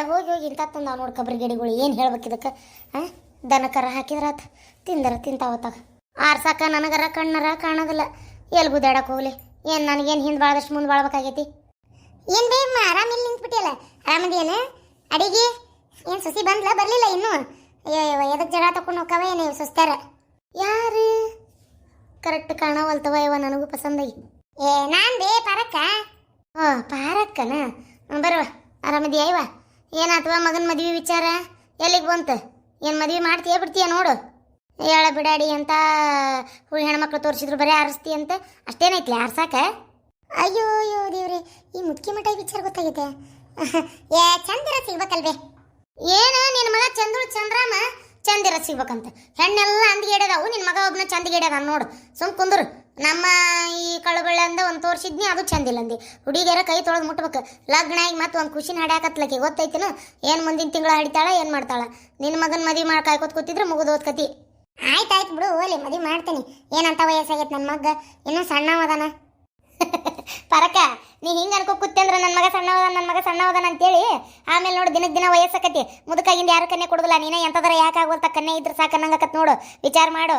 ಹೋಗಿ ಹೋಗಿ ಇಂಥ ತಂದಾವ ನೋಡಿ ಕಬ್ರಿ ಗಿಡಿಗಳು. ಏನು ಹೇಳ್ಬೇಕು ಇದಕ್ಕೆ? ಹಾಂ, ದನಕರ ಹಾಕಿದ್ರಾತ, ತಿಂದರ ತಿಂತಾವತ್ತಾಗ. ಆರ್ಸಾಕ ನನಗರ ಕಣ್ಣರ ಕಾಣೋದಿಲ್ಲ. ಎಲ್ಲಿ ಗುದ್ದಾಡಕ್ಕೆ ಹೋಗ್ಲಿ? ಏನು ನನಗೇನು ಹಿಂದೆ ಬಾಳ್ದಷ್ಟು ಮುಂದೆ ಬಾಳ್ಬೇಕಾಗೈತಿ? ಏನು ಬೇಮ್ಮ ಆರಾಮಿಲ್ಲ ನಿಂತ್ಬಿಟ್ಟಿಯಲ್ಲ, ಆರಾಮದೇನು? ಅಡಿಗೆ ಏನು ಸೊಸಿ ಬಂದ್ಲ ಬರಲಿಲ್ಲ ಇನ್ನೂ? ಎದಕ್ಕೆ ಜಗಳ ತಕೊಂಡು ಹೋಗವ ಏನು ಸುಸ್ತಾರ? ಯಾರು ಕರೆಕ್ಟ್ ಕಾಣವಲ್ತವ ಇವ, ನನಗೂ ಪಸಂದಾಗಿ. ನಾನು ಬೇ ಪಾರಕ್ಕ. ಪಾರಕ್ಕನ? ಬರುವ, ಆರಾಮದಿಯಾ ಇವ? ಏನಾತವ ಮಗನ ಮದ್ವೆ ವಿಚಾರ? ಎಲ್ಲಿಗೆ ಬಂತು? ಏನು ಮದ್ವೆ ಮಾಡ್ತೀಯ ಬಿಡ್ತೀಯ ನೋಡು? ಹೇಳ ಬಿಡಾಡಿ ಅಂತ ಹೆಣ್ಮಕ್ಳು ತೋರಿಸಿದ್ರು ಬರೀ ಆರಿಸ್ತಿ ಅಂತ ಅಷ್ಟೇನೈತ್ಲಿ ಆರ್ಸಾಕ? ಅಯ್ಯೋ ಅಯ್ಯೋ ದೇವ್ರಿ, ಈ ಮುದ್ಕಿ ಮಠ ವಿಚಾರ ಗೊತ್ತಾಗೈತೆ. ಚಂದಿರ ಸಿಗ್ಬೇಕಲ್ವೇ? ಏನು ನಿನ್ನ ಮಗ ಚಂದ್ರುಳು ಚಂದ್ರಾಮ ಚಂದಿರ ಸಿಗ್ಬೇಕಂತ? ಹೆಣ್ಣೆಲ್ಲ ಅಂದಿಗೆ ಇಡದಾವು, ನಿನ್ನ ಮಗ ಒಬ್ಬನ ಚಂದಿಗೆ ಇಡದ ನೋಡು. ಸುಮ್ ಕುಂದ್ರು. ನಮ್ಮ ಈ ಕಳುಬಳ್ಳಿಂದ ಒಂದು ತೋರಿಸಿದ್ನಿ, ಅದು ಚಂದಿಲ್ಲ ಅಂದಿ. ಹುಡುಗಿಯರ ಕೈ ತೊಳೆದು ಮುಟ್ಬೇಕು. ಲಗ್ನ ಆಗಿ ಮತ್ತೆ ಒಂದು ಖುಷಿನ ಹಾಡ್ಯಾಕತ್ಲಕ್ಕೆ ಗೊತ್ತೈತಿನ? ಏನು ಮುಂದಿನ ತಿಂಗಳು ಹಾಡಿತಾಳ ಏನು ಮಾಡ್ತಾಳ? ನಿನ್ನ ಮಗನ ಮದುವೆ ಮಾಡಿ ಕಾಯ್ಕೋತ್ ಕೂತಿದ್ರೆ ಮುಗಿದೋದ್ ಕತಿ. ಆಯ್ತಾಯ್ತು ಬಿಡು, ಓಲಿ ಮದುವೆ ಮಾಡ್ತೀನಿ. ಏನಂತ ವಯಸ್ಸಾಗೈತೆ ನನ್ನ ಮಗ? ಇನ್ನೂ ಸಣ್ಣವದಾನ. ಪರಕ ನೀ ಹಿಂಗೆ ಅನ್ಕೋ ಕೂತಿ ಅಂದ್ರೆ ನನ್ನ ಮಗ ಸಣ್ಣವದಾನ ಅಂತೇಳಿ ಆಮೇಲೆ ನೋಡು ದಿನಕ್ಕೆ ದಿನ ವಯಸ್ಸಾಕತಿ. ಮುದುಕಾಗಿಂದ ಯಾರು ಕನ್ಯೆ ಕೊಡೋದಿಲ್ಲ. ನೀನೇ ಎಂಥದ್ರ ಯಾಕೆ ಆಗೋಲ್ತ ಕನ್ಯೆ ಇದ್ರೆ ಸಾಕನ್ನಂಗಕತ್ ನೋಡು. ವಿಚಾರ ಮಾಡು.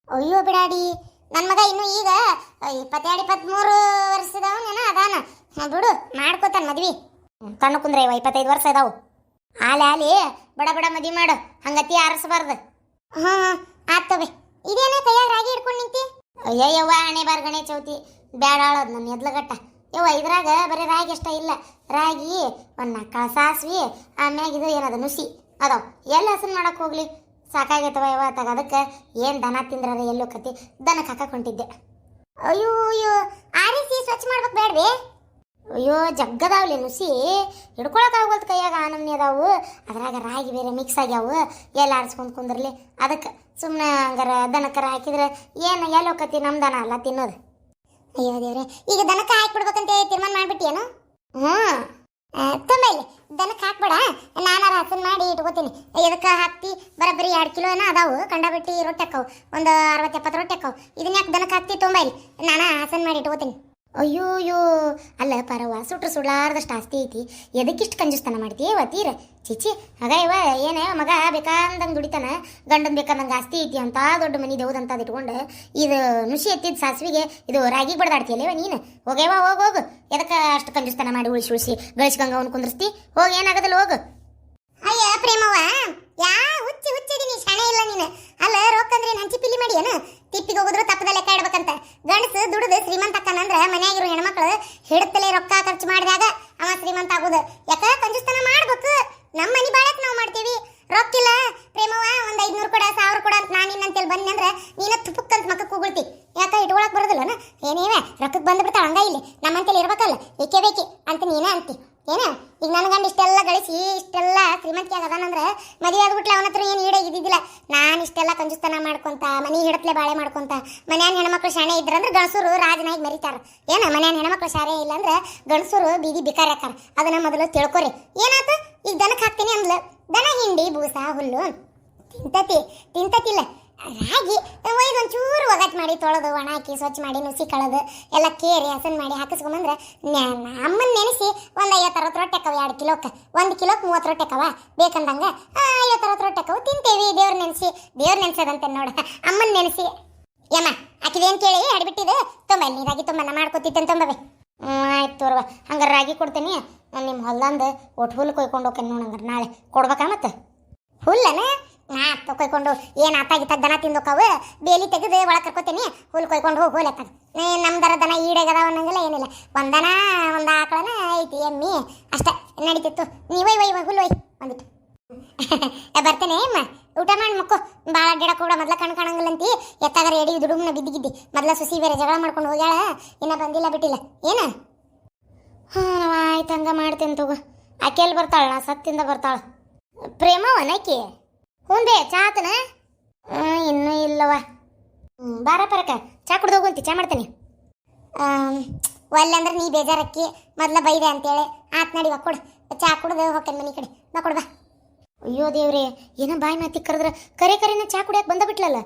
ಅಯ್ಯೋ ಬಿಡಾಡಿ, ನನ್ನ ಮಗ ಇನ್ನೂ ಈಗ 22-23 ವರ್ಷದವನೇನ ಅದಾನ. ಬಿಡು, ಮಾಡ್ಕೋತಾನ ಮದ್ವಿ. ಕಣ್ಣು ಕುಂದ್ರೆ 25 ವರ್ಷ ಇದಾವು. ಆಲಿ ಬಡ ಬಡ ಮದ್ವಿ ಮಾಡು, ಹಂಗತಿ ಆರಿಸಬಾರ್ದು. ಹಾಂ ಆತವೆ. ಇದೇನ ಕೈಯಾಗ ರಾಗಿ ಹಿಡ್ಕೊಂಡು ನಿಂತಿ? ಅಯ್ಯವ್ವ, ಹಣೆ ಬಾರ್ ಗಣೆ ಚೌತಿ ಬ್ಯಾಡ ಆಳೋದು ನನ್ನ ಎದ್ಲಗಟ್ಟ. ಯವ್ವ ಇದ್ರಾಗ ಬರೀ ರಾಗಿ ಅಷ್ಟ ಇಲ್ಲ, ರಾಗಿ ಒಂದು 4 ಕಾಳು ಸಾಸ್ವಿ, ಆಮ್ಯಾಗ ಇದು ಏನದ ನುಸಿ ಅದಾವ. ಎಲ್ಲ ಹಸನ್ ಮಾಡಕ್ಕೆ ಹೋಗ್ಲಿ? ಸಾಕಾಗೈತವ ಯವ್ವ ತಗ. ಅದಕ್ಕೆ ಏನು ದನ ತಿಂದ್ರದ ಎಲ್ಲೋ ಕತಿ ದನಕ್ಕೆ ಹಾಕಕ್ಕೆ ಹೊಂಟಿದ್ದೆ. ಅಯ್ಯೋ ಅಯ್ಯೋ, ಆರಿಸಿ ಸ್ವಚ್ಛ ಮಾಡ್ಬೇಕು ಬೇಡವೆ? ಅಯ್ಯೋ ಜಗ್ಗದಾವ್ಲಿ ನುಸಿ, ಹಿಡ್ಕೊಳಕ್ಕಾಗೋಲ್ತು ಕೈಯಾಗ. ನಮ್ನಿ ಅದಾವು, ಅದ್ರಾಗ ರಾಗಿ ಬೇರೆ ಮಿಕ್ಸ್ ಆಗ್ಯಾವು. ಎಲ್ಲ ಆರಿಸ್ಕೊಂಡು ಕುಂದ್ರಲಿ. ಅದಕ್ಕೆ ಸುಮ್ಮನೆ ಹಂಗಾರ ದನಕ್ಕರ ಹಾಕಿದ್ರೆ ಏನು ಎಲ್ಲೋ ಕತಿ? ನಮ್ಮ ದನ ಅಲ್ಲ ತಿನ್ನೋದು. ಅಯ್ಯೋ ದೇವ್ರೆ, ಈಗ ದನಕ್ಕೆ ಹಾಕಿಬಿಡ್ಬೇಕಂತ ತೀರ್ಮಾನ ಮಾಡಿಬಿಟ್ಟಿಯೇನು? ಹ್ಞೂ ತುಂಬ ಇಲ್ಲಿ ದನಕ್ಕೆ ಹಾಕ್ಬೇಡ, ನಾನಾರ ಹಸನ್ ಮಾಡಿ ಇಟ್ಕೋತೀನಿ. ಎದಕ್ಕೆ ಹಾಕ್ತಿ? ಬರೋಬ್ಬರಿ 2 ಕಿಲೋ ಏನೋ ಅದಾವು, ಕಂಡಬಿಟ್ಟು ರೊಟ್ಟಿ ಹಾಕವು, ಒಂದು 60-70 ರೊಟ್ಟಿ ಹಾಕವು. ಇದನ್ನ ಯಾಕೆ ದನಕ್ಕೆ ಹಾಕ್ತಿ? ತುಂಬ ಇಲ್ಲಿ ನಾನು ಹಸನ್ ಮಾಡಿ ಇಟ್ಕೋತೀನಿ. ಅಯ್ಯೋ ಅಯ್ಯೋ, ಅಲ್ಲ ಪರವ, ಸುಟ್ರು ಸುಳ್ಳಾರ್ದಷ್ಟು ಆಸ್ತಿ ಐತಿ, ಎದಕ್ಕಿಷ್ಟು ಕಂಜುಸ್ತನ ಮಾಡ್ತೀಯ ತೀರ? ಚಿಚಿ ಆಗ ಇವ ಏನ ಮಗ ಬೇಕಾದಂಗೆ ದುಡಿತಾನ, ಗಂಡನ್ ಬೇಕಾದಂಗೆ ಆಸ್ತಿ ಐತಿ ಅಂತ ದೊಡ್ಡ ಮನಿ ದೇವ್ದಂತ ಇಟ್ಕೊಂಡು ಇದು ನುಸಿ ಎತ್ತಿದ ಸಾಸ್ವಿಗೆ ಇದು ರಾಗಿ ಬಡ್ದಾಡ್ತೀಯಲ್ಲ ನೀನು? ಹೋಗೇವ ಹೋಗು. ಎದಕ್ಕೆ ಅಷ್ಟು ಕಂಜುಸ್ತನ ಮಾಡಿ ಉಳಿಸಿ ಗಳಿಸ್ಗಂಗ ಅವನು ಕುಂದ್ರಸ್ತಿ? ಹೋಗಿ, ಏನಾಗದಲ್ಲ ಹೋಗು. ಅಯ್ಯ ಪ್ರೇಮವ್ವ, ಹುಚ್ಚಿದೀನಿ, ಶಾಣೆ ಇಲ್ಲ ನೀನು. ಅಲ್ಲ ರೊಕ್ಕಂದ್ರೆ ಏನು ಹಂಚಿ ಪಿಲ್ಲಿ ಮಾಡಿ ಏನು? ತಿಪ್ಪಿಗೆ ಹೋಗಿದ್ರು ತಪ್ಪದ ಲೆಕ್ಕ ಇಡ್ಬೇಕಂತ. ಗಂಡಸು ದುಡಿದು ಶ್ರೀಮಂತ ಅಕ್ಕನಂದ್ರೆ ಮನ್ಯಾಗಿರೋ ಹೆಣ್ಮಕ್ಳು ಹಿಡತಲೇ ರೊಕ್ಕ ಖರ್ಚು ಮಾಡಿದಾಗ ಅವ ಶ್ರೀಮಂತ ಆಗುದು. ಯಾಕ ಕಂಜುಸ್ತನ ಮಾಡ್ಬೇಕು? ನಮ್ಮ ಮನಿ ಬಾಳಕ್ ನಾವು ಮಾಡ್ತೀವಿ. ರೊಕ್ಕಿಲ್ಲ ಪ್ರೇಮವ್ವ, ಒಂದು 500 ಕೊಡ 1000 ಕೊಡ ಅಂತ ನಾನು ನಿನ್ನಂತೇಳಿ ಬನ್ನಿ ಅಂದ್ರೆ ನೀನ ತುಪ್ಪಕ್ಕಂತ ಮಕ್ಕಕ್ಕೆ ಕೂಗುಳ್ತಿ. ಯಾಕ ಇಟ್ಕೊಳಕ್ ಬರೋದಿಲ್ಲನ? ಏನೇವ ರೊಕ್ಕಕ್ಕೆ ಬಂದ್ಬಿಡ್ತಾಳ ಹಂಗ ಇಲ್ಲಿ ನಮ್ಮಂತೇಳಿ ಇರ್ಬೇಕಲ್ಲ, ಬೇಕೇ ಅಂತ ನೀನೇ ಅಂತಿ ಏನ? ಈಗ ನನ್ನ ಗಂಡ ಇಷ್ಟೆಲ್ಲ ಗಳಿಸಿ ಇಷ್ಟೆಲ್ಲ ಶ್ರೀಮಂತಿಯಾಗ ಅದಾನಂದ್ರೆ ಮದುವೆ ಆಗ್ಬಿಟ್ಲೆ ಅವನ ಹತ್ರ ಏನು ಈಡೇ ಇದ್ದಿದ್ದಿಲ್ಲ. ನಾನು ಇಷ್ಟೆಲ್ಲ ಕಂಜುಸ್ತನ ಮಾಡ್ಕೊಂತ ಮನಿ ಹಿಡತ್ಲೆ ಬಾಳೆ ಮಾಡ್ಕೊಂತ ಮನ್ಯಾನ ಹೆಣ್ಮಕ್ಳು ಶಾಣೆ ಇದ್ರಂದ್ರೆ ಗಣಸೂರು ರಾಜನಾಗಿ ಮರಿತಾರ. ಏನ ಮನ್ಯಾನ ಹೆಣ್ಮಕ್ಳು ಶಾಣೆ ಇಲ್ಲ ಅಂದ್ರೆ ಗಣಸೂರು ಬೀದಿ ಬಿಕಾರಿ ಹಾಕಾರ. ಅದನ್ನ ಮೊದಲು ತಿಳ್ಕೊರಿ. ಏನಾತ? ಈಗ ದನಕ್ಕೆ ಹಾಕ್ತೀನಿ ಅಂದ್ಲು. ದನ ಹಿಂಡಿ ಬೂಸ ಹುಲ್ಲು ತಿಂತತಿಲ್ಲ. ರಾಗಿ ಒಂಚೂರು ಒಗಟ್ ಮಾಡಿ ತೊಳೆದು ಒಣ ಹಾಕಿ ಸ್ವಚ್ಛ ಮಾಡಿ ನುಸಿ ಕಳೆದು ಎಲ್ಲ ಕೇರಿ ಹಸನ್ ಮಾಡಿ ಹಾಕಿಸ್ಕೊಂಬಂದ್ರೆ ಅಮ್ಮನ ನೆನೆಸಿ ಒಂದು 50-60 ರೊಟ್ಟಿ ಹಾಕವ. 2 ಕಿಲೋಕ್ಕೆ 1 ಕಿಲೋಕ್ಕೆ 30 ರೊಟ್ಟಿ ಹಾಕವ. ಬೇಕಂದಂಗೆ 50-60 ರೊಟ್ಟಿ ಹಾಕವು ತಿಂತೇವಿ. ದೇವ್ರ ನೆನೆಸದಂತೆ ನೋಡು, ಅಮ್ಮನ ನೆನೆಸಿ. ಯಮ್ಮ ಆಕಿದೇನು ಕೇಳಿ ಅಡ್ಬಿಟ್ಟಿದ್ದು ತುಂಬ ಇಲ್ಲಿ ರಾಗಿ ತುಂಬ ನಾ ಮಾಡ್ಕೊತಿತ್ತೇನೆ ತುಂಬವೇ. ಆಯ್ತು ತೋರ್ವ, ಹಂಗಾರೆ ರಾಗಿ ಕೊಡ್ತೀನಿ. ನಾನು ನಿಮ್ಮ ಹೊಲ್ದಂದು ಒಟ್ಟು ಹುಲ್ಲು ಕೊಯ್ಕೊಂಡು ಹೋಗ್ತೇನೆ ನೋಡಿ. ಹಂಗಾರೆ ನಾಳೆ ಕೊಡ್ಬೇಕಾ? ಮತ್ತೆ ಹುಲ್ಲನ ಕೊಯ್ಕೊಂಡು ಏನು ಆತಾಗಿತ್ತ ದನ ತಿಂದೋಕಾವು ಬೇಲಿ ತೆಗೆದು ಒಳಗೆ ಕರ್ಕೋತೀನಿ. ಹುಲ್ಲು ಕೊಯ್ಕೊಂಡು ಹೋಗಿ ಹೋಗ್ಲೆತ್ತಾಗ ನಮ್ದರ ದನ ಈಡಾಗದಾವ ಅನ್ನಂಗಿಲ್ಲ ಏನಿಲ್ಲ. ಒಂದನ ಒಂದು ಆಕಳನ ಐತಿ ಎಮ್ಮಿ ಅಷ್ಟೇ ನಡೀತಿತ್ತು. ನೀವೈ ಹುಲ್ಲು ಒಯ್ ಬಂದಿತ್ತು. ಬರ್ತೇನೆ ಅಮ್ಮ, ಊಟ ಮಾಡಿ ಮಕ್ಕೋ. ಭಾಳ ಅಡ್ಡಾಡಕ್ಕೆ ಕೂಡ ಮೊದ್ಲ ಕಾಣಂಗಿಲ್ಲಂತಿ. ಎತ್ತಾಗಾರ ಎಡಿ ದುಡುಮ್ನ ಬಿದ್ದಿಗಿದ್ದಿ. ಮೊದ್ಲ ಸುಸಿ ಬೇರೆ ಜಗಳ ಮಾಡ್ಕೊಂಡು ಹೋಗ್ಯಾಳ, ಇನ್ನ ಬಂದಿಲ್ಲ ಬಿಟ್ಟಿಲ್ಲ ಏನು? ಹಾಂ ಆಯ್ತು, ಹಂಗ ಮಾಡ್ತೇನೆ ತಗೋ. ಆಕೆಯಲ್ಲಿ ಬರ್ತಾಳ? ನಾ ಸತ್ತಿಂದ ಬರ್ತಾಳ. ಪ್ರೇಮವನಕಿ? ಹ್ಞೂ ಬೇ, ಚಾ ಆತನ? ಇನ್ನೂ ಇಲ್ಲವ. ಬಾರ ಪರಕ, ಚಾ ಕುಡ್ದು ಹೋಗುಂತಿ, ಚಾ ಮಾಡ್ತೇನೆ. ಒಲ್ಲೆ ನೀ ಬೇಜಾರಕ್ಕಿ ಮೊದ್ಲ ಬೈದೆ ಅಂತೇಳಿ. ಆತ್ ನಡಿವ ಕೊಡು, ಚಾ ಕುಡ್ದು ಹೋಗ್ತೇನೆ ಮನೆ ಕಡೆ. ಬಾ ಕೊಡ್ಬಾ. ಅಯ್ಯೋ ದೇವ್ರಿ, ಏನೋ ಬಾಯಿ ಮಾತಿ ಕರೆದ್ರೆ ಕರೆನ ಚಾ ಕುಡಿಯಕ್ಕೆ ಬಂದ ಬಿಟ್ಲಲ್ಲ.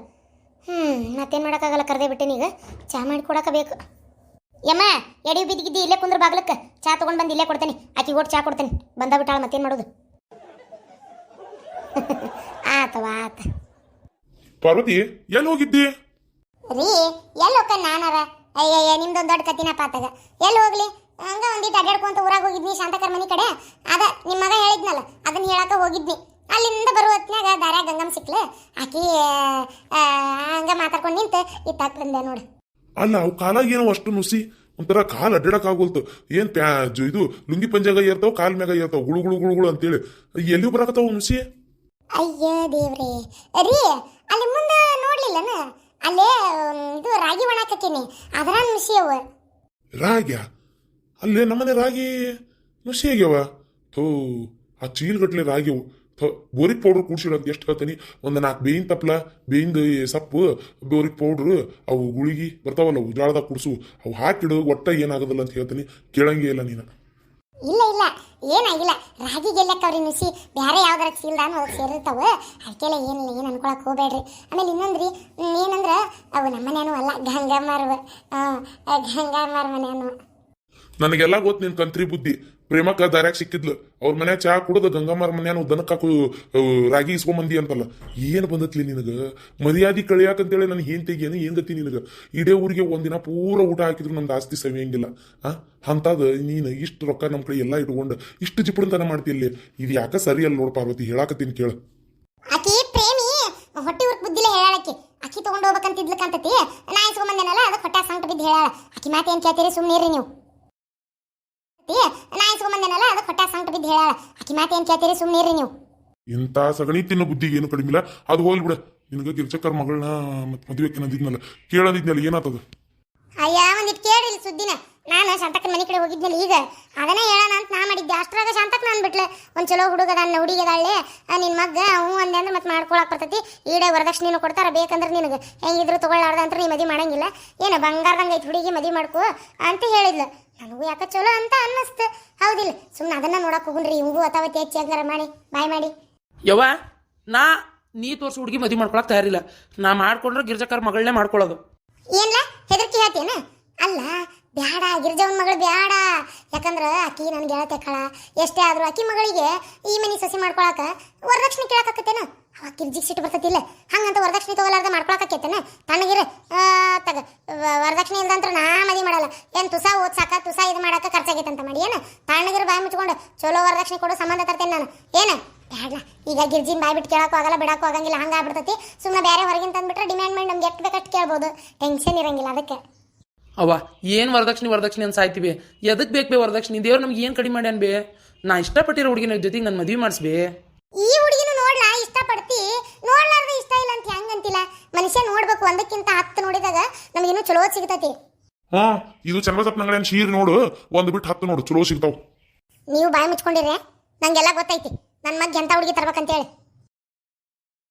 ಮತ್ತೇನು ಮಾಡೋಕ್ಕಾಗಲ್ಲ, ಕರೆದೇ ಬಿಟ್ಟೇನೀಗ. ಚಾ ಮಾಡಿ ಕೊಡಕ್ಕೆ ಬೇಕು. ಯಮ್ಮ ಎಡಿ ಬಿದ್ದಿಗಿದ್ದಿ ಇಲ್ಲೇ ಕುಂದ್ರ ಬಾಗ್ಲಕ್ಕ ಚಾ ತಗೊಂಡ್ ಬಂದು ಇಲ್ಲೇ ಕೊಡ್ತೇನೆ ಆಕಿ ಓಟ್ ಚಾ ಕೊಡ್ತೇನೆ ಬಂದ ಬಿಟ್ಟಾಳ ಮತ್ತೇನ್ ಮಾಡೋದು. ಆತವ ಆತ. ಪಾರ್ವತಿ ಎಲ್ಲಿ ಹೋಗಿದ್ದಿ? ರೀ ಎಲ್ಲಿ ಹೋಗ್ಕ ನಾನಾರ ಅಯ್ಯಯ್ಯ ನಿಮ್ದೊಂದು ದೊಡ್ಡ ಕತ್ತಿನ ಪಾತಾಗ ಎಲ್ಲಿ ಹೋಗ್ಲಿ ಹಂಗ ಒಂದಿಟ್ಟು ಅಡ್ಡಾಡ್ಕೊಂತ ಊರಾಗ ಹೋಗಿದ್ನಿ ಶಾಂತಕರ್ ಮನಿ ಕಡೆ ಅದ ನಿಮ್ಮ ಮಗ ಹೇಳಿದ್ನಲ್ಲ ಅದನ್ನ ಹೇಳಾಕ ಹೋಗಿದ್ನಿ. ಅಲ್ಲಿಂದ ಬರುವ ಹೊತ್ನ್ಯಾಗ ದಾರ್ಯಾಗ ಗಂಗಮ್ಮ ಸಿಕ್ಲೆ ಆಕಿ ಹಂಗ ಮಾತಾಡ್ಕೊಂಡು ನಿಂತು ಇತ್ತಾಕ್ ಬಂದೆ ನೋಡು. ಅಲ್ಲ ಅವು ಕಾಲಾಗ ಏನೋ ಅಷ್ಟು ನುಸಿ ಒಂಥರ ಕಾಲ್ ಅಡ್ಡಾಡಕ್ ಆಗೋಲ್ತು. ಏನ್ ಇದು ಲುಂಗಿ ಪಂಜಾಗ ಏರ್ತಾವ ಕಾಲ್ ಮ್ಯಾಗ ಏರ್ತಾವ ಗುಳು ಗುಳು ಗುಳು ಗುಳು ಅಂತೇಳಿ ಎಲ್ಲಿ ಬರಾಕತ್ತಾವ ನುಸಿ? ಅಯ್ಯ ದೇವ್ರೇ ರೀ ಅಲ್ಲಿ ಮುಂದೆ ನೋಡ್ಲಿಲ್ಲನ ಅಲ್ಲೇ ಇದು ರಾಗಿ ಒಣಾಕತ್ತೀನಿ ಅದರ ನುಸಿ ಅವ. ರಾಗ್ಯ ಅಲ್ಲೇ ನಮ್ಮನೆ ರಾಗಿ ನುಸಿ ಆಗ್ಯಾವ. ಥೋ ಆ ಚೀಲ್ಗಟ್ಲೆ ರಾಗಿವು. ಬೋರಿಕ್ ಪೌಡ್ರ್ ಕೂಡ್ಸಿಡಂತ ಎಷ್ಟು ಹೇಳ್ತೀನಿ. ಒಂದು 4 ಬೇಯಿನ ತಪ್ಲ ಬೇಯಿಂದ ಸೊಪ್ಪು ಬೋರಿಕ್ ಪೌಡ್ರು ಅವು ಗುಳಿಗಿ ಬರ್ತಾವಲ್ಲ ಅವು ಜಾಳದಾಗ ಕುಡ್ಸು ಅವು ಹಾಕಿಡು ಒಟ್ಟ ಏನಾಗೋದಿಲ್ಲ ಅಂತ ಹೇಳ್ತೀನಿ. ಕೇಳಂಗೇ ಇಲ್ಲ ನೀನು. ಇಲ್ಲ ಇಲ್ಲ ಏನಾಗಿಲ್ಲ ರಾಗಿ ಗೆಲ್ಲಕ್ಕವ್ರಿ ನುಸಿ ಬೇರೆ ಯಾವ್ದಾರ ಚೀಲ್ದಾನು ಅದಕ್ಕೆ ಸೇರಿರ್ತಾವ ಅದಕ್ಕೆಲ್ಲ ಏನಿಲ್ಲ ಏನು ಅನ್ಕೊಳಕ್ ಹೋಗ್ಬೇಡ್ರಿ. ಆಮೇಲೆ ಇನ್ನೊಂದ್ರಿ ಏನಂದ್ರ ಅವು ನಮ್ಮನೇನು ಅಲ್ಲ ಗಂಗಮ್ಮರ್ವ ಗಂಗಮ್ಮರ ಮನೇನು. ನನಗೆಲ್ಲ ಗೊತ್ತು ನಿನ್ ಕಂತ್ರಿ ಬುದ್ಧಿ. ಪ್ರೇಮಕ್ಕ ದಾರ್ಯಾಗ ಸಿಕ್ಕಿದ್ಲು ಅವ್ರ ಮನ್ಯಾಗ ಚಾ ಕುಡ್ದು ಗಂಗಮ್ಮರ ಮನ್ಯಾನು ದನಕ್ಕಾಕು ರಾಗಿ ಇಸ್ಕೊಂಬಂದಿ ಅಂತಲ್ಲ. ಏನು ಬಂದತ್ಲಿ ನಿನಗ ಮರ್ಯಾದಿ ಕಳಿಯಾಕಂತೇಳಿ ನನ್ನ ಏನ್ ತೆಗಿಯೇನು ಏನ್ ಗತಿ ನಿನಗ? ಇಡೇ ಊರಿಗೆ ಒಂದಿನ ಪೂರ ಊಟ ಹಾಕಿದ್ರು ನಮ್ದು ಆಸ್ತಿ ಸವಿಯಂಗಿಲ್ಲ. ಅಂತದ ನೀನು ಇಷ್ಟು ರೊಕ್ಕ ನಮ್ಮ ಕಡೆ ಎಲ್ಲ ಇಟ್ಕೊಂಡು ಇಷ್ಟು ಜಿಪುಣತನ ಮಾಡ್ತಿಲ್ಲಿ. ಇದು ಯಾಕ ಸರಿ ಅಲ್ಲ ನೋಡ್ ಪಾರ್ವತಿ, ಹೇಳಾಕತ್ತೀನಿ ಕೇಳ. ಆಕಿ ಪ್ರೇಮಿ ಹೊಟ್ಟಿ ಉರ್ಕ್ ಬುದ್ಧಿಲ್ಲ ಹೇಳಾಕಿ ಅಕ್ಕಿ ತಗೊಂಡು ಹೋಗ್ಬೇಕಂತಿದ್ಲಕ್ಕಂತತಿ ನಾ ಇಸ್ಕೊಂಬಂದೇನಲ್ಲ ಅದಕ್ಕೆ ಹೊಟ್ಟೆ ಸಂಕಟ ಬಿದ್ದು ಹೇಳಾಳ. ಆಕಿ ಮಾತು ಏನ್ ಕೇಳ್ತೀರಿ ಸುಮ್ಮನಿರಿ ನೀವು. ನಾ ಇಸ್ಕೊಂಬಂದೇನಲ್ಲ ಅದಕ್ಕೆ ಹೊಟ್ಟೆ ಸಂಕಟ ಬಿದ್ದು ಹೇಳಾಳ. ಆಕಿ ಮಾತು ಏನ್ ಕೇಳ್ತೀರಿ ಸುಮ್ಮನಿರಿ ನೀವು. ಇಂಥ ಸಗಣಿ ತಿನ್ನೋ ಬುದ್ಧಿಗೆ ಏನು ಕಡಿಮೆ ಇಲ್ಲ. ಅದು ಹೋಗ್ಲಿ ಬಿಡ. ನಿನಗ ಗಿರ್ಚಕ್ಕರ್ ಮಗಳನ್ನ ಮದುವೆ ಅಂದಿದ್ನಲ್ಲ ಕೇಳಂದಿದ್ನಲ್ಲ ಏನಾತದ? ಅಯ್ಯ ಒಂದಿಟ್ಟು ಕೇಳಿಲ್ಲ ಸುದ್ದಿನ. ನಾನು ಶಾಂತಕ್ಕನ ಮನೆ ಕಡೆ ಹೋಗಿದ್ನಲ್ಲ ಈಗ ಅದನ್ನೇ ಹೇಳೋಣ ಅಂತ ನಾ ಮಾಡಿದ್ದೆ. ಅಷ್ಟ್ರಾಗ ಶಾಂತಕ್ಕ ಅಂದ್ಬಿಟ್ಲೆ ಒಂದು ಚಲೋ ಹುಡುಗದ ಹುಡುಗಿದಾಳೆ ನಿನ್ನ ಮಗ್ಗ ಹ್ಞೂ ಅಂದೆ ಅಂದ್ರೆ ಮತ್ತೆ ಮಾಡ್ಕೊಳಕ್ ಬರ್ತೈತಿ. ಈಡೇ ವರದಕ್ಷಿಣೆನೂ ಕೊಡ್ತಾರ ಬೇಕಂದ್ರೆ ನಿನಗೆ ಹೆಂಗಿದ್ರು ತೊಗೊಳ್ಳಾರ್ದ ಅಂತ ನೀ ಮದುವೆ ಮಾಡಂಗಿಲ್ಲ ಏನು ಬಂಗಾರದಂಗೆ ಐತಿ ಹುಡುಗಿ ಮದುವೆ ಮಾಡ್ಕೋ ಅಂತ ಹೇಳಿದ್ಲು. ನನಗೂ ಯಾಕೆ ಚಲೋ ಅಂತ ಅನ್ನಿಸ್ತು. ಹೌದಿಲ್ಲ ಸುಮ್ಮನೆ ಅದನ್ನ ನೋಡಕ್ ಹೋಗುಣ್ರಿ ಇವಂಗೂ ಅಥಾವತಿ ಹೆಚ್ಚಿ ಹಂಗಾರ ಮಾಡಿ ಬಾಯ್ ಮಾಡಿ. ಯವ್ವ ನೀ ತೋರ್ಸಿ ಹುಡುಗಿ ಮದುವೆ ಮಾಡ್ಕೊಳಕ್ ತಯಾರಿಲ್ಲ. ನಾ ಮಾಡ್ಕೊಂಡ್ರೆ ಗಿರ್ಜಕ್ಕರ್ ಮಗಳನ್ನೇ ಮಾಡ್ಕೊಳ್ಳೋದು. ಏನ್ಲ ಹೆದರ್ಕಿ ಹೇಳ್ತೇನ? ಅಲ್ಲ ಬ್ಯಾಡ ಗಿರ್ಜವನ್ ಮಗಳು ಬ್ಯಾಡ. ಯಾಕಂದ್ರ ಆಕಿ ನನ್ಗೆ ಹೇಳ್ತೇಕಳ ಎಷ್ಟೇ ಆದ್ರೂ ಆಕಿ ಮಗಳಿಗೆ ಈ ಮನಿ ಸೊಸಿ ಮಾಡ್ಕೊಳಕ ವರದಕ್ಷಿಣೆ ಕೇಳಾಕತ್ತೇನ? ಅವ ಗಿರ್ಜಿಗೆ ಸಿಟ್ಟು ಬರ್ತತಿಲ್ಲ ಹಂಗಂತ ವರದಕ್ಷಿಣೆ ತಗೊಲಾರ್ದ ಮಾಡ್ಕೊಳಕತ್ತೇನ? ತಣ್ಣಗಿರ ತಗ ವರದಕ್ಷಿಣೆ ಇಲ್ದಂತ್ರ ನಾ ಮದಿ ಮಾಡಲ್ಲ. ಏನ್ ತುಸಾ ಓದ್ಸಾಕ ತುಸಾ ಇದು ಮಾಡಾಕ ಖರ್ಚಾಗೈತಂತ ಮಾಡಿ ಏನ? ತಣ್ಣಗಿರ ಬಾಯಿ ಮುಚ್ಕೊಂಡು ಚಲೋ ವರದಕ್ಷಿಣೆ ಕೊಡೋ ಸಂಬಂಧ ತರ್ತೇನೆ ನಾನು. ಏನ ಬ್ಯಾಡ್ಲ ಈಗ ಗಿರ್ಜಿನ್ ಬಾಯ್ ಬಿಟ್ಟು ಕೇಳಕ್ಕೂ ಆಗಲ್ಲ ಬಿಡಕ್ಕೂ ಆಗಂಗಿಲ್ಲ. ಹಂಗ ಆಗ್ಬಿಡ್ತೈತಿ. ಸುಮ್ಮನೆ ಬೇರೆ ಹೊರಗಿನ ತಂದ್ಬಿಟ್ರೆ ಡಿಮ್ಯಾಂಡ್ ಮಾಡಿ ನಮ್ಗೆ ಎಷ್ಟು ಬೇಕಷ್ಟು ಕೇಳ್ಬೋದು. ಟೆನ್ಷನ್ ಇರಂಗಿಲ್ಲ ಅದಕ್ಕೆ. ಅವ್ವ ಏನು ವರದಕ್ಷಿಣೆ ಅಂತ ಸಾಯ್ತೀವಿ. ಎದಕ್ಕೆ ಬೇಕು ಬೇ ವರದಕ್ಷಿಣೆ? ದೇವ್ರು ನಮ್ಗೆ ಏನು ಕಡಿಮೆ ಮಾಡ್ಯಾನ ಬೇ? ನಾ ಇಷ್ಟಪಟ್ಟಿರೋ ಹುಡುಗಿನ ಜೊತೆಗೆ ನನ್ನ ಮದುವೆ ಮಾಡಿಸ್ಬೇ. ಈ ಹುಡುಗಿನ ನೋಡ್ಲಾ ಇಷ್ಟಪಡ್ತಿ ನೋಡ್ಲಾರ್ದ ಇಷ್ಟ ಇಲ್ಲ ಅಂತ ಹೆಂಗಂತಿಲ್ಲ? ಮನುಷ್ಯ ನೋಡ್ಬೇಕು ಒಂದಕ್ಕಿಂತ 10 ನೋಡಿದಾಗ ನಮಗಿನ್ನೂ ಚಲೋ ಸಿಗ್ತತಿ. ಇದು ಚನ್ನಬಸಪ್ಪ ನಂಗಡೇನ್ ಶೀರ್ ನೋಡು 1 ಬಿಟ್ಟು 10 ನೋಡು ಚಲೋ ಸಿಗ್ತಾವ. ನೀವು ಬಾಯಿ ಮುಚ್ಕೊಂಡಿರ್ರೆ ನಂಗೆಲ್ಲ ಗೊತ್ತೈತಿ ನನ್ನ ಮಗ್ ಎಂತ ಹುಡುಗಿ ತರ್ಬೇಕಂತೇಳಿ.